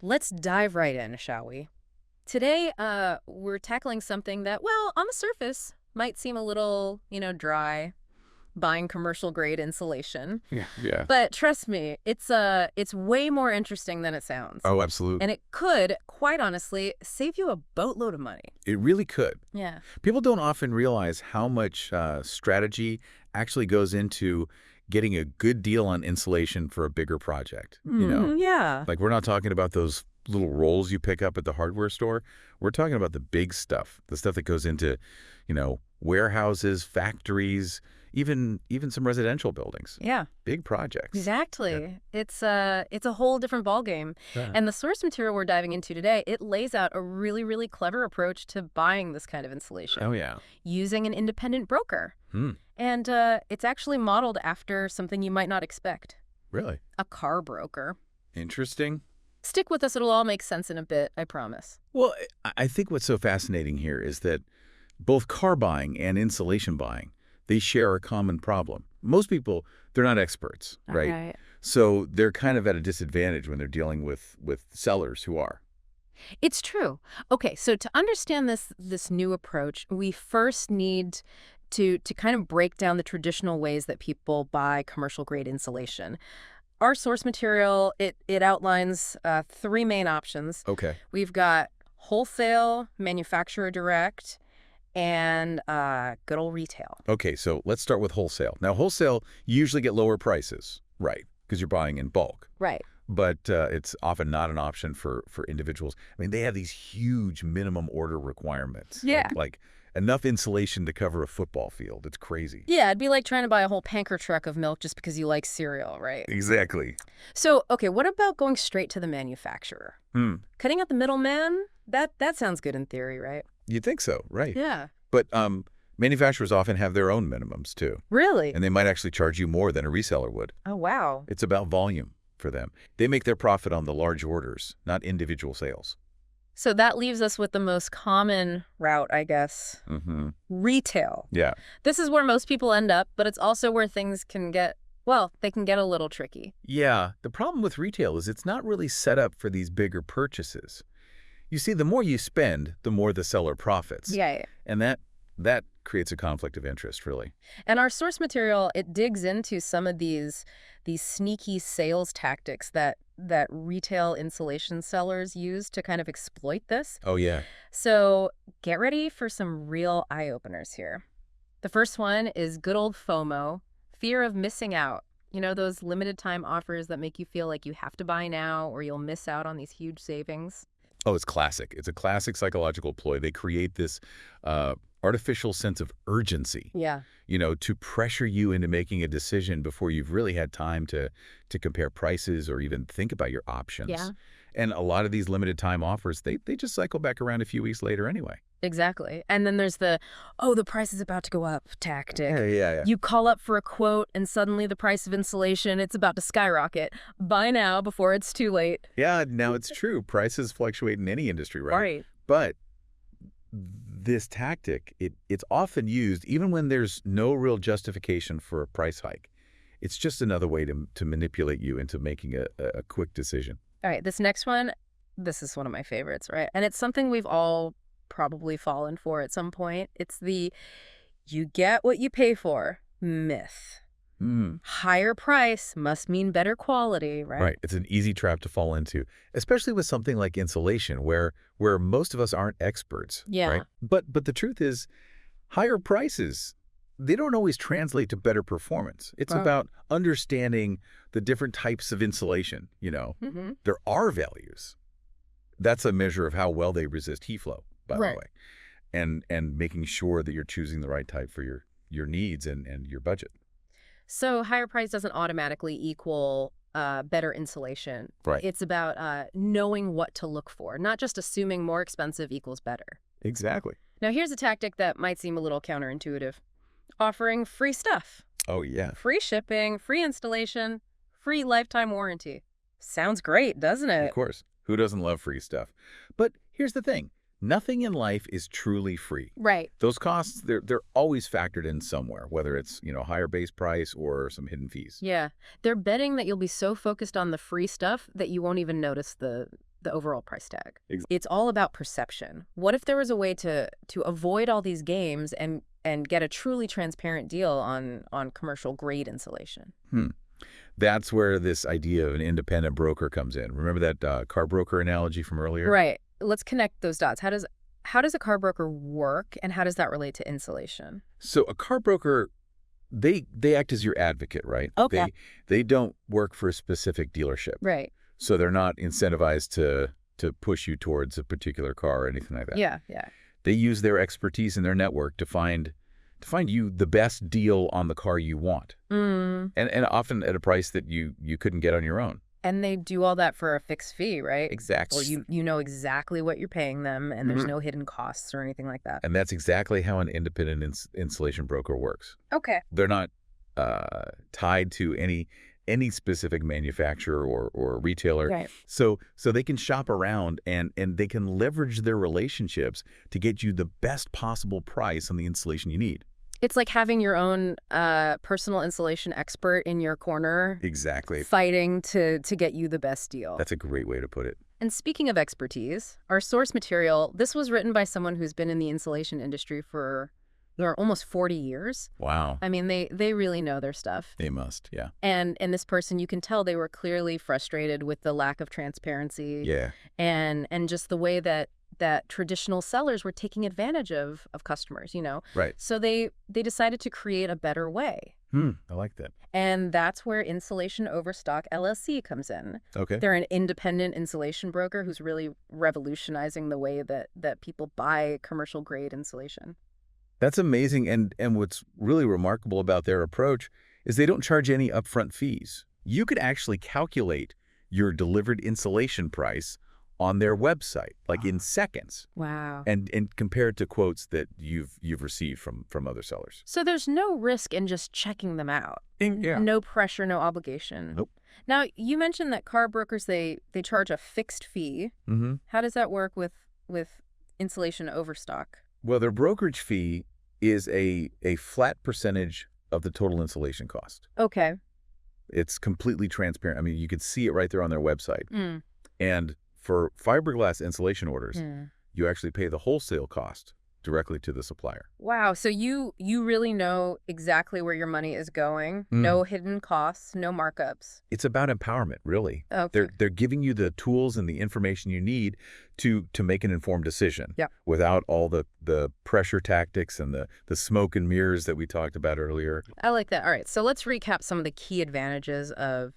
Let's dive right in, shall we? Today, we're tackling something that, well, on the surface, might seem a little, dry, buying commercial grade insulation. Yeah, yeah. But trust me, it's way more interesting than it sounds. Oh, absolutely. And it could, quite honestly, save you a boatload of money. It really could. Yeah. People don't often realize how much strategy actually goes into getting a good deal on insulation for a bigger project. Yeah. Like we're not talking about those little rolls you pick up at the hardware store. We're talking about the big stuff, the stuff that goes into, warehouses, factories, even some residential buildings. Yeah. Big projects. Exactly. It's a whole different ballgame. Yeah. And the source material we're diving into today, it lays out a really, really clever approach to buying this kind of insulation Oh, yeah. using an independent broker. Hmm. And it's actually modeled after something you might not expect, Really? a car broker. Interesting. Stick with us, it'll all make sense in a bit, I promise. Well, I think what's so fascinating here is that both car buying and insulation buying, they share a common problem. Most people, they're not experts, right? Right. So they're kind of at a disadvantage when they're dealing with sellers who are. It's true. Okay, so to understand this new approach, we first need to kind of break down the traditional ways that people buy commercial grade insulation. Our source material, it outlines three main options. Okay. We've got wholesale, manufacturer direct, and good old retail. Okay, so let's start with wholesale. Now, wholesale, you usually get lower prices, right? Because you're buying in bulk. Right. But it's often not an option for individuals. I mean, they have these huge minimum order requirements. Yeah. Like enough insulation to cover a football field. It's crazy. Yeah, it'd be like trying to buy a whole panker truck of milk just because you like cereal, right? Exactly. So, okay, what about going straight to the manufacturer? Hmm. Cutting out the middleman? That sounds good in theory, right? You'd think so, right? Yeah. But manufacturers often have their own minimums, too. Really? And they might actually charge you more than a reseller would. Oh, wow. It's about volume for them. They make their profit on the large orders, not individual sales. So that leaves us with the most common route, I guess. Mm-hmm. Retail. Yeah. This is where most people end up, but it's also where things can get, well, they can get a little tricky. Yeah. The problem with retail is it's not really set up for these bigger purchases. You see, the more you spend, the more the seller profits. Yeah. And that creates a conflict of interest, really. And our source material, it digs into some of these sneaky sales tactics that retail insulation sellers use to kind of exploit this. Oh, yeah. So get ready for some real eye-openers here. The first one is good old FOMO, fear of missing out. You know, those limited time offers that make you feel like you have to buy now or you'll miss out on these huge savings. Oh, it's classic. It's a classic psychological ploy. They create this artificial sense of urgency, Yeah. To pressure you into making a decision before you've really had time to compare prices or even think about your options. Yeah. And a lot of these limited time offers, they just cycle back around a few weeks later anyway. Exactly. And then there's the price is about to go up tactic. Yeah. You call up for a quote and suddenly the price of insulation, it's about to skyrocket. Buy now before it's too late. Yeah, now it's true. Prices fluctuate in any industry, right? Right. But this tactic, it's often used even when there's no real justification for a price hike. It's just another way to manipulate you into making a quick decision. All right, this next one, this is one of my favorites, right? And it's something we've all probably fallen for at some point. It's the you get what you pay for myth. Mm. Higher price must mean better quality, right? Right. It's an easy trap to fall into, especially with something like insulation, where most of us aren't experts. Yeah. Right? But the truth is, higher prices, they don't always translate to better performance. It's about understanding the different types of insulation. Mm-hmm. There are values. That's a measure of how well they resist heat flow, by the Right. way, and making sure that you're choosing the right type for your needs and your budget. So higher price doesn't automatically equal better insulation. Right. It's about knowing what to look for, not just assuming more expensive equals better. Exactly. Now, here's a tactic that might seem a little counterintuitive. Offering free stuff. Oh, yeah. Free shipping, free installation, free lifetime warranty. Sounds great, doesn't it? Of course. Who doesn't love free stuff? But here's the thing. Nothing in life is truly free. Right. Those costs, they're always factored in somewhere, whether it's, higher base price or some hidden fees. Yeah. They're betting that you'll be so focused on the free stuff that you won't even notice the the overall price tag. Ex- It's all about perception. What if there was a way to avoid all these games and get a truly transparent deal on commercial grade insulation? That's where this idea of an independent broker comes in. Remember that car broker analogy from earlier? Right. Let's connect those dots. How does a car broker work, and how does that relate to insulation? So a car broker, they act as your advocate, right? Okay. They don't work for a specific dealership. Right. So they're not incentivized to push you towards a particular car or anything like that. Yeah, yeah. They use their expertise in their network to find you the best deal on the car you want. Mm. And often at a price that you couldn't get on your own. And they do all that for a fixed fee, right? Exactly. Well, you know exactly what you're paying them, and there's no hidden costs or anything like that. And that's exactly how an independent insulation broker works. Okay. They're not tied to any specific manufacturer or retailer. Right. So they can shop around and they can leverage their relationships to get you the best possible price on the insulation you need. It's like having your own personal insulation expert in your corner, Exactly. fighting to get you the best deal. That's a great way to put it. And speaking of expertise, our source material, this was written by someone who's been in the insulation industry for almost 40 years. Wow. I mean, they really know their stuff. They must, yeah. And this person, you can tell they were clearly frustrated with the lack of transparency. Yeah. And just the way that traditional sellers were taking advantage of customers, Right. So they decided to create a better way. I like that. And that's where Insulation Overstock LLC comes in. Okay. They're an independent insulation broker who's really revolutionizing the way that people buy commercial grade insulation. That's amazing. And what's really remarkable about their approach is they don't charge any upfront fees. You could actually calculate your delivered insulation price on their website, like in seconds, Wow. and compare it to quotes that you've received from other sellers. So there's no risk in just checking them out. Yeah. No pressure, no obligation. Nope. Now, you mentioned that car brokers, they charge a fixed fee. Mm-hmm. How does that work with Insulation Overstock? Well, their brokerage fee is a flat percentage of the total insulation cost. Okay. It's completely transparent. I mean, you could see it right there on their website. Mm. And for fiberglass insulation orders, Mm. you actually pay the wholesale cost directly to the supplier. Wow. So you really know exactly where your money is going. Mm. No hidden costs, no markups. It's about empowerment, really. Okay. They're giving you the tools and the information you need to make an informed decision. Yeah. Without all the pressure tactics and the smoke and mirrors that we talked about earlier. I like that. All right. So let's recap some of the key advantages of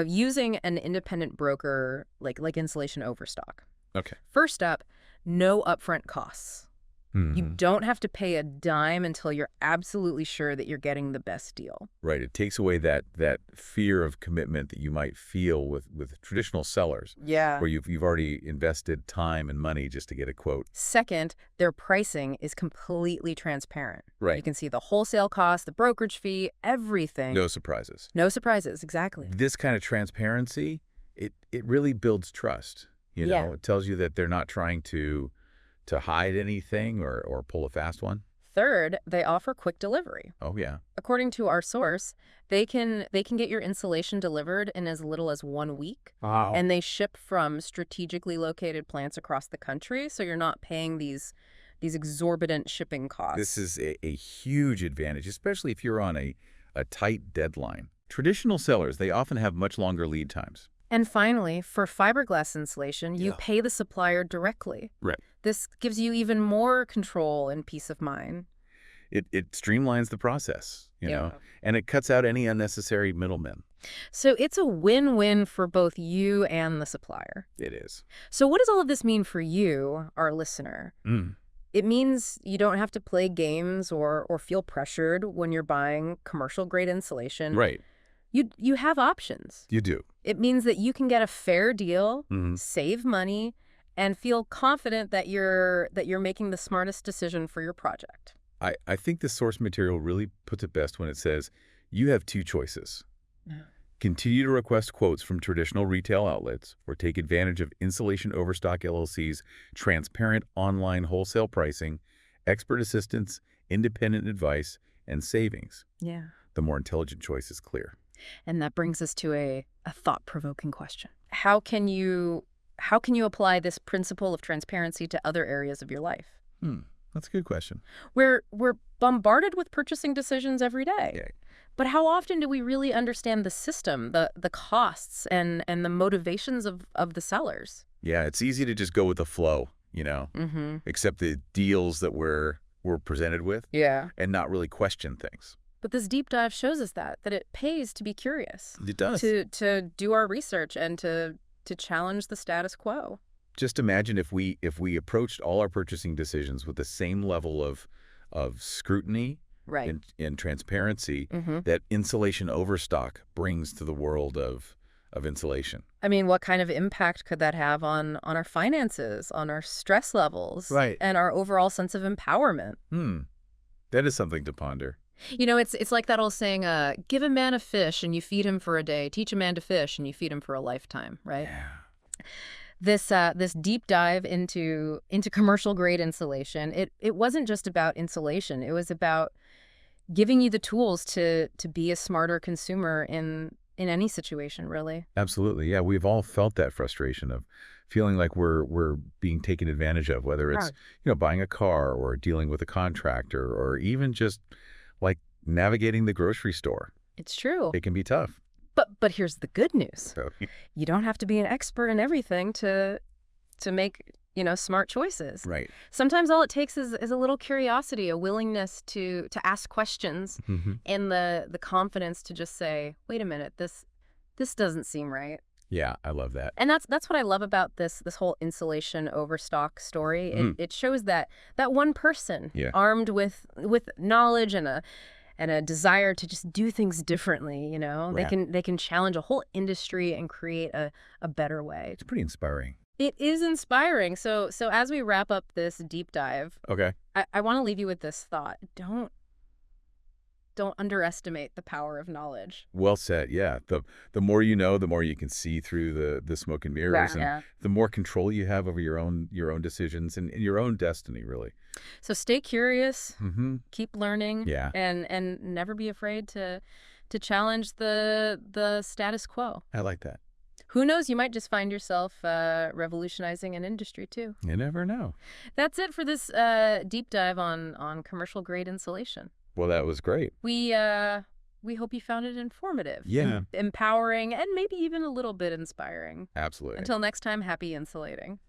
using an independent broker like Insulation Overstock. Okay. First up, no upfront costs. Mhm. You don't have to pay a dime until you're absolutely sure that you're getting the best deal. Right. It takes away that fear of commitment that you might feel with traditional sellers, Yeah. where you've already invested time and money just to get a quote. Second, their pricing is completely transparent. Right. You can see the wholesale cost, the brokerage fee, everything. No surprises. No surprises, exactly. This kind of transparency, it really builds trust. You Yeah. know, it tells you that they're not trying to hide anything or pull a fast one. Third, they offer quick delivery. Oh, yeah. According to our source, they can get your insulation delivered in as little as 1 week. Wow. And they ship from strategically located plants across the country, so you're not paying these exorbitant shipping costs. This is a huge advantage, especially if you're on a tight deadline. Traditional sellers, they often have much longer lead times. And finally, for fiberglass insulation, you Yeah. pay the supplier directly. Right. This gives you even more control and peace of mind. It streamlines the process, you Yeah. know, and it cuts out any unnecessary middlemen. So it's a win-win for both you and the supplier. It is. So what does all of this mean for you, our listener? Mm. It means you don't have to play games or feel pressured when you're buying commercial-grade insulation. Right. You have options. You do. It means that you can get a fair deal, Mhm. save money, and feel confident that you're making the smartest decision for your project. I think the source material really puts it best when it says you have two choices. Yeah. Continue to request quotes from traditional retail outlets or take advantage of Insulation Overstock LLC's transparent online wholesale pricing, expert assistance, independent advice, and savings. Yeah. The more intelligent choice is clear. And that brings us to a thought-provoking question. How can you how can you apply this principle of transparency to other areas of your life? That's a good question. We're bombarded with purchasing decisions every day. Yeah. But how often do we really understand the system, the costs, and the motivations of the sellers? Yeah, it's easy to just go with the flow, accept the deals that we're presented with Yeah. and not really question things. But this deep dive shows us that it pays to be curious, It does. to do our research and to challenge the status quo. Just imagine if we approached all our purchasing decisions with the same level of scrutiny Right. and transparency that insulation overstock brings to the world of insulation. I mean, what kind of impact could that have on our finances, on our stress levels, Right. and our overall sense of empowerment? That is something to ponder. It's like that old saying, give a man a fish and you feed him for a day. Teach a man to fish and you feed him for a lifetime, right? Yeah. This deep dive into commercial grade insulation, it wasn't just about insulation. It was about giving you the tools to be a smarter consumer in any situation, really. Absolutely. Yeah, we've all felt that frustration of feeling like we're being taken advantage of, whether it's, buying a car or dealing with a contractor or even just like navigating the grocery store. It's true. It can be tough. But here's the good news. So, You don't have to be an expert in everything to make, smart choices. right. Sometimes all it takes is a little curiosity, a willingness to ask questions, and the confidence to just say, wait a minute, this doesn't seem right. Yeah, I love that. And that's what I love about this whole insulation overstock story. It shows that one person armed with knowledge and a desire to just do things differently, they can challenge a whole industry and create a better way. It's pretty inspiring. It is inspiring. So as we wrap up this deep dive, Okay. I want to leave you with this thought. Don't underestimate the power of knowledge. Well said. Yeah. The more you know, the more you can see through the smoke and mirrors, and the more control you have over your own decisions and your own destiny, really. So stay curious, keep learning, Yeah. and never be afraid to challenge the status quo. I like that. Who knows, you might just find yourself revolutionizing an industry too. You never know. That's it for this deep dive on commercial grade insulation. Well, that was great. We hope you found it informative, Yeah. empowering, and maybe even a little bit inspiring. Absolutely. Until next time, happy insulating.